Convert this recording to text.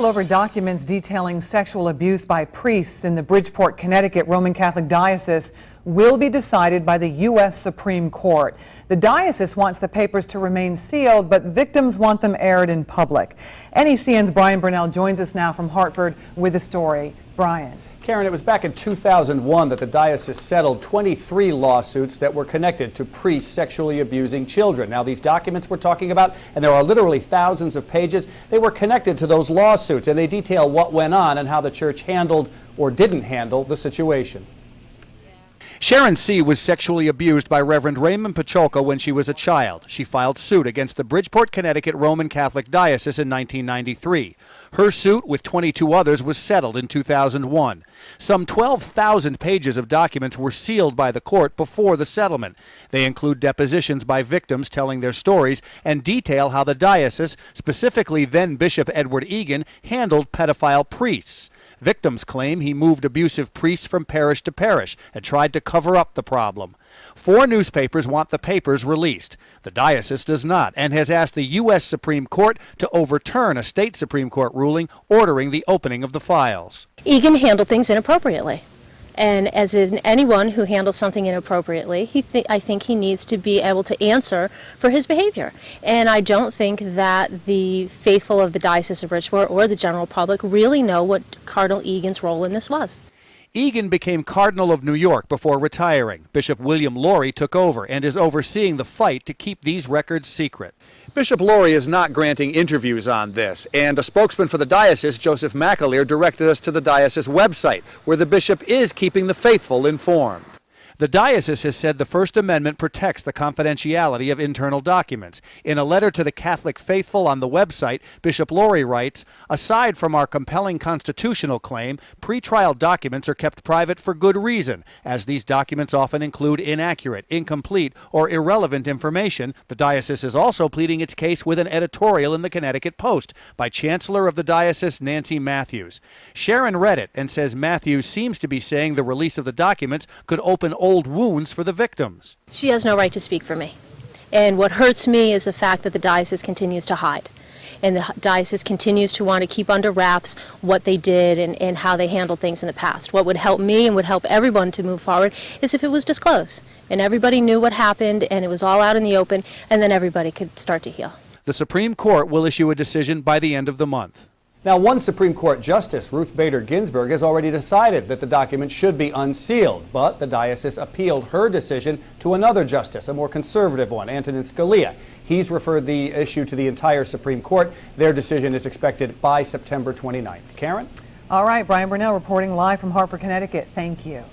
Over documents detailing sexual abuse by priests in the Bridgeport, Connecticut Roman Catholic Diocese will be decided by the U.S. Supreme Court. The diocese wants the papers to remain sealed, but victims want them aired in public. NECN's Brian Burnell joins us now from Hartford with the story. Brian. Karen, it was back in 2001 that the diocese settled 23 lawsuits that were connected to priests sexually abusing children. Now, these documents we're talking about, and there are literally thousands of pages, they were connected to those lawsuits, and they detail what went on and how the church handled or didn't handle the situation. Sharon C. was sexually abused by Reverend Raymond Pacholka when she was a child. She filed suit against the Bridgeport, Connecticut Roman Catholic Diocese in 1993. Her suit, with 22 others, was settled in 2001. Some 12,000 pages of documents were sealed by the court before the settlement. They include depositions by victims telling their stories and detail how the diocese, specifically then Bishop Edward Egan, handled pedophile priests. Victims claim he moved abusive priests from parish to parish and tried to cover up the problem. 4 newspapers want the papers released. The diocese does not and has asked the U.S. Supreme Court to overturn a state Supreme Court ruling ordering the opening of the files. Egan handled things inappropriately. And as in anyone who handles something inappropriately, I think he needs to be able to answer for his behavior. And I don't think that the faithful of the Diocese of Bridgeport or the general public really know what Cardinal Egan's role in this was. Egan became Cardinal of New York before retiring. Bishop William Laurie took over and is overseeing the fight to keep these records secret. Bishop Laurie is not granting interviews on this, and a spokesman for the diocese, Joseph McAleer, directed us to the diocese website, where the bishop is keeping the faithful informed. The diocese has said the First Amendment protects the confidentiality of internal documents. In a letter to the Catholic faithful on the website, Bishop Laurie writes, "Aside from our compelling constitutional claim, pretrial documents are kept private for good reason. As these documents often include inaccurate, incomplete, or irrelevant information, the diocese is also pleading its case with an editorial in the Connecticut Post by Chancellor of the Diocese Nancy Matthews. Sharon read it and says Matthews seems to be saying the release of the documents could open old wounds for the victims." She has no right to speak for me. And what hurts me is the fact that the diocese continues to hide. And the diocese continues to want to keep under wraps what they did and how they handled things in the past. What would help me and would help everyone to move forward is if it was disclosed and everybody knew what happened and it was all out in the open, and then everybody could start to heal. The Supreme Court will issue a decision by the end of the month. Now, one Supreme Court Justice, Ruth Bader Ginsburg, has already decided that the documents should be unsealed, but the diocese appealed her decision to another justice, a more conservative one, Antonin Scalia. He's referred the issue to the entire Supreme Court. Their decision is expected by September 29th. Karen? All right, Brian Burnell reporting live from Hartford, Connecticut. Thank you.